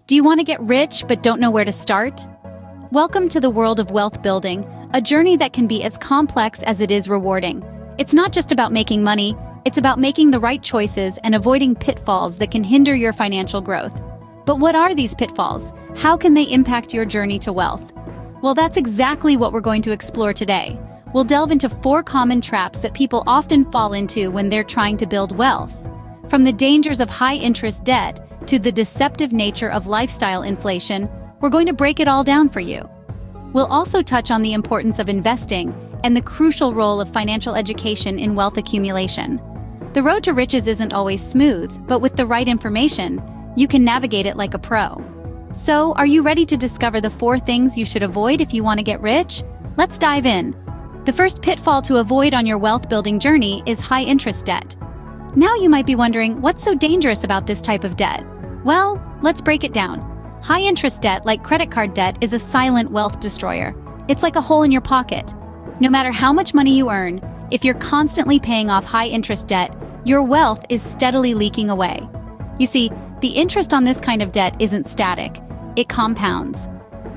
Do you want to get rich but don't know where to start? Welcome to the world of wealth building, a journey that can be as complex as it is rewarding. It's not just about making money, it's about making the right choices and avoiding pitfalls that can hinder your financial growth. But what are these pitfalls? How can they impact your journey to wealth? Well, that's exactly what we're going to explore today. We'll delve into 4 common traps that people often fall into when they're trying to build wealth. From the dangers of high-interest debt to the deceptive nature of lifestyle inflation, we're going to break it all down for you. We'll also touch on the importance of investing and the crucial role of financial education in wealth accumulation. The road to riches isn't always smooth, but with the right information, you can navigate it like a pro. So, are you ready to discover the 4 things you should avoid if you want to get rich? Let's dive in. The first pitfall to avoid on your wealth-building journey is high-interest debt. Now you might be wondering, what's so dangerous about this type of debt? Well, let's break it down. High-interest debt, like credit card debt, is a silent wealth destroyer. It's like a hole in your pocket. No matter how much money you earn, if you're constantly paying off high-interest debt, your wealth is steadily leaking away. You see, the interest on this kind of debt isn't static. It compounds.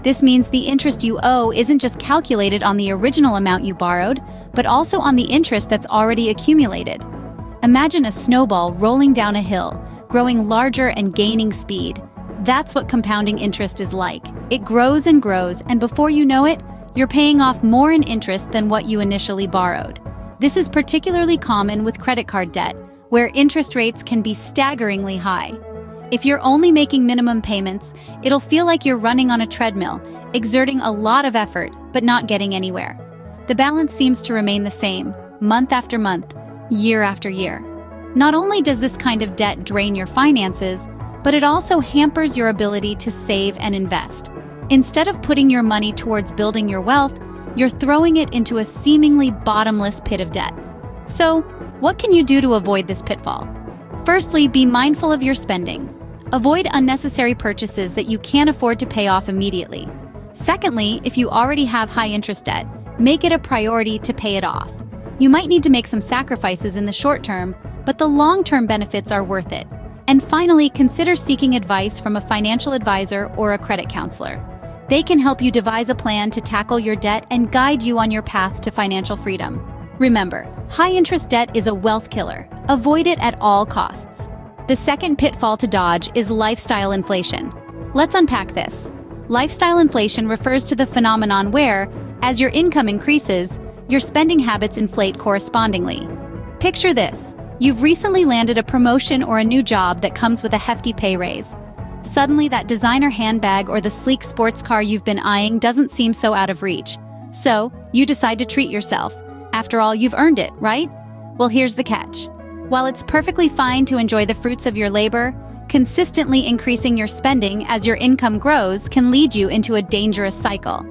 This means the interest you owe isn't just calculated on the original amount you borrowed, but also on the interest that's already accumulated. Imagine a snowball rolling down a hill, growing larger and gaining speed. That's what compounding interest is like. It grows, and before you know it, you're paying off more in interest than what you initially borrowed. This is particularly common with credit card debt, where interest rates can be staggeringly high. If you're only making minimum payments, it'll feel like you're running on a treadmill, exerting a lot of effort, but not getting anywhere. The balance seems to remain the same, month after month, year after year. Not only does this kind of debt drain your finances, but it also hampers your ability to save and invest. Instead of putting your money towards building your wealth, you're throwing it into a seemingly bottomless pit of debt. So, what can you do to avoid this pitfall? Firstly, be mindful of your spending. Avoid unnecessary purchases that you can't afford to pay off immediately. Secondly, if you already have high-interest debt, make it a priority to pay it off. You might need to make some sacrifices in the short term, but the long-term benefits are worth it. And finally, consider seeking advice from a financial advisor or a credit counselor. They can help you devise a plan to tackle your debt and guide you on your path to financial freedom. Remember, high-interest debt is a wealth killer. Avoid it at all costs. The second pitfall to dodge is lifestyle inflation. Let's unpack this. Lifestyle inflation refers to the phenomenon where, as your income increases, your spending habits inflate correspondingly. Picture this. You've recently landed a promotion or a new job that comes with a hefty pay raise. Suddenly, that designer handbag or the sleek sports car you've been eyeing doesn't seem so out of reach. So, you decide to treat yourself. After all, you've earned it, right? Well, here's the catch. While it's perfectly fine to enjoy the fruits of your labor, consistently increasing your spending as your income grows can lead you into a dangerous cycle.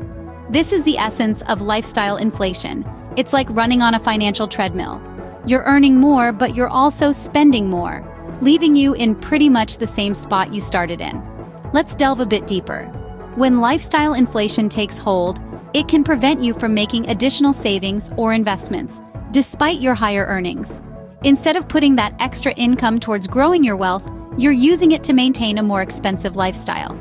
This is the essence of lifestyle inflation. It's like running on a financial treadmill. You're earning more, but you're also spending more, leaving you in pretty much the same spot you started in. Let's delve a bit deeper. When lifestyle inflation takes hold, it can prevent you from making additional savings or investments, despite your higher earnings. Instead of putting that extra income towards growing your wealth, you're using it to maintain a more expensive lifestyle.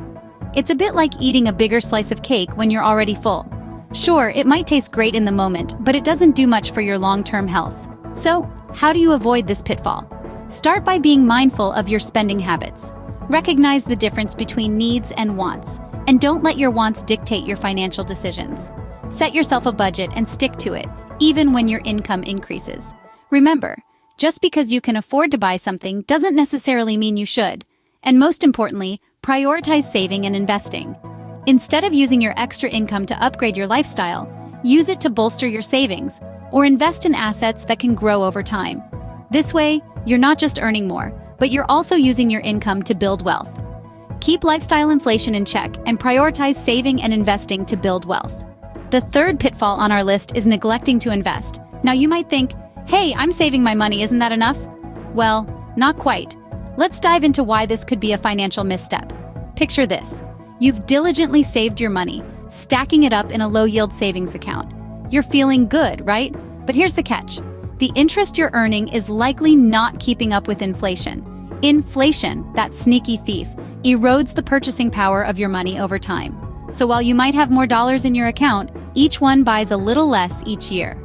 It's a bit like eating a bigger slice of cake when you're already full. Sure, it might taste great in the moment, but it doesn't do much for your long-term health. So, how do you avoid this pitfall? Start by being mindful of your spending habits. Recognize the difference between needs and wants, and don't let your wants dictate your financial decisions. Set yourself a budget and stick to it, even when your income increases. Remember, just because you can afford to buy something doesn't necessarily mean you should. And most importantly, prioritize saving and investing. Instead of using your extra income to upgrade your lifestyle, use it to bolster your savings or invest in assets that can grow over time. This way, you're not just earning more, but you're also using your income to build wealth. Keep lifestyle inflation in check and prioritize saving and investing to build wealth. The third pitfall on our list is neglecting to invest. Now you might think, hey, I'm saving my money, isn't that enough? Well, not quite. Let's dive into why this could be a financial misstep. Picture this. You've diligently saved your money, stacking it up in a low-yield savings account. You're feeling good, right? But here's the catch. The interest you're earning is likely not keeping up with inflation. Inflation, that sneaky thief, erodes the purchasing power of your money over time. So while you might have more dollars in your account, each one buys a little less each year.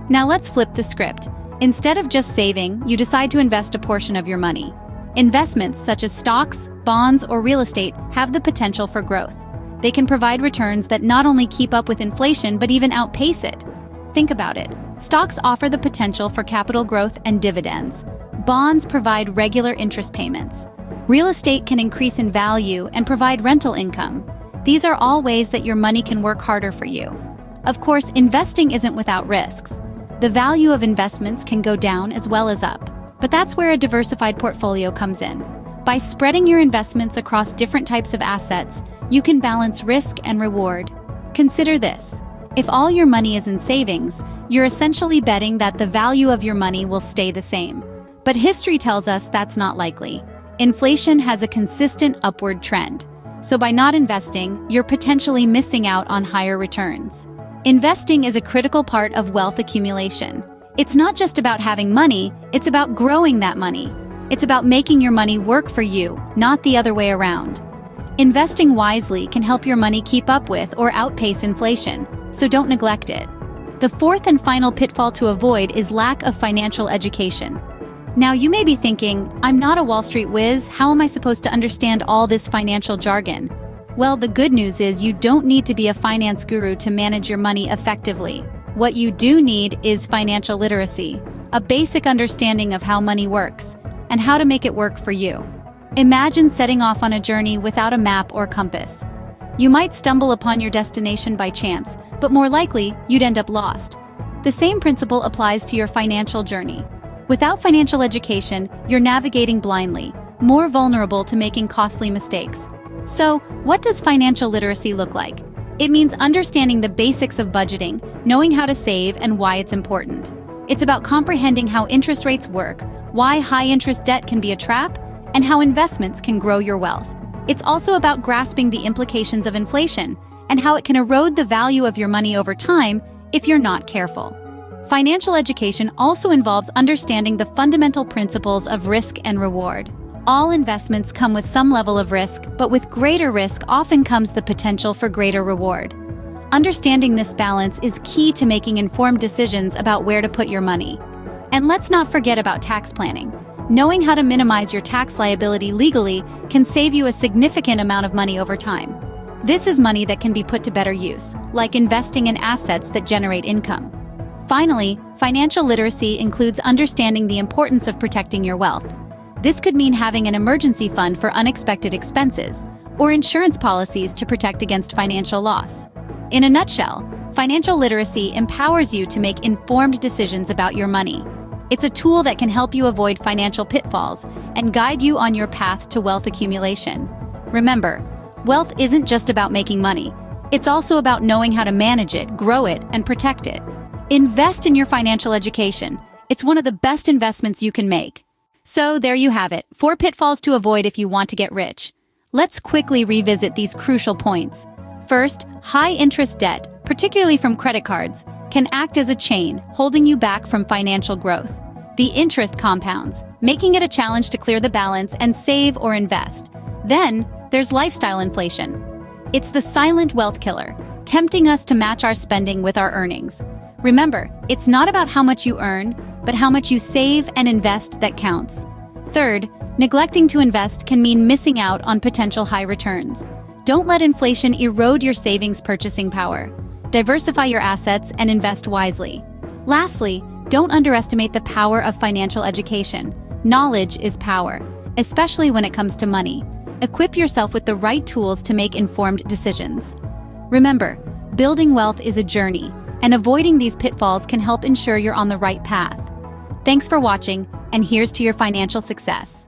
Now let's flip the script. Instead of just saving, you decide to invest a portion of your money. Investments such as stocks, bonds, or real estate have the potential for growth. They can provide returns that not only keep up with inflation but even outpace it. Think about it. Stocks offer the potential for capital growth and dividends. Bonds provide regular interest payments. Real estate can increase in value and provide rental income. These are all ways that your money can work harder for you. Of course, investing isn't without risks. The value of investments can go down as well as up. But that's where a diversified portfolio comes in. By spreading your investments across different types of assets, you can balance risk and reward. Consider this. If all your money is in savings, you're essentially betting that the value of your money will stay the same. But history tells us that's not likely. Inflation has a consistent upward trend. So by not investing, you're potentially missing out on higher returns. Investing is a critical part of wealth accumulation. It's not just about having money, it's about growing that money. It's about making your money work for you, not the other way around. Investing wisely can help your money keep up with or outpace inflation, so don't neglect it. The fourth and final pitfall to avoid is lack of financial education. Now you may be thinking, I'm not a Wall Street whiz, how am I supposed to understand all this financial jargon? Well, the good news is you don't need to be a finance guru to manage your money effectively. What you do need is financial literacy, a basic understanding of how money works, and how to make it work for you. Imagine setting off on a journey without a map or compass. You might stumble upon your destination by chance, but more likely, you'd end up lost. The same principle applies to your financial journey. Without financial education, you're navigating blindly, more vulnerable to making costly mistakes. So, what does financial literacy look like? It means understanding the basics of budgeting, knowing how to save and why it's important. It's about comprehending how interest rates work, why high-interest debt can be a trap, and how investments can grow your wealth. It's also about grasping the implications of inflation and how it can erode the value of your money over time if you're not careful. Financial education also involves understanding the fundamental principles of risk and reward. All investments come with some level of risk, but with greater risk often comes the potential for greater reward. Understanding this balance is key to making informed decisions about where to put your money. And let's not forget about tax planning. Knowing how to minimize your tax liability legally can save you a significant amount of money over time. This is money that can be put to better use, like investing in assets that generate income. Finally, financial literacy includes understanding the importance of protecting your wealth. This could mean having an emergency fund for unexpected expenses, or insurance policies to protect against financial loss. In a nutshell, financial literacy empowers you to make informed decisions about your money. It's a tool that can help you avoid financial pitfalls and guide you on your path to wealth accumulation. Remember, wealth isn't just about making money. It's also about knowing how to manage it, grow it, and protect it. Invest in your financial education. It's one of the best investments you can make. So there you have it, 4 pitfalls to avoid if you want to get rich. Let's quickly revisit these crucial points. First, high-interest debt, particularly from credit cards, can act as a chain, holding you back from financial growth. The interest compounds, making it a challenge to clear the balance and save or invest. Then, there's lifestyle inflation. It's the silent wealth killer, tempting us to match our spending with our earnings. Remember, it's not about how much you earn, but how much you save and invest that counts. Third, neglecting to invest can mean missing out on potential high returns. Don't let inflation erode your savings purchasing power. Diversify your assets and invest wisely. Lastly, don't underestimate the power of financial education. Knowledge is power, especially when it comes to money. Equip yourself with the right tools to make informed decisions. Remember, building wealth is a journey, and avoiding these pitfalls can help ensure you're on the right path. Thanks for watching, and here's to your financial success.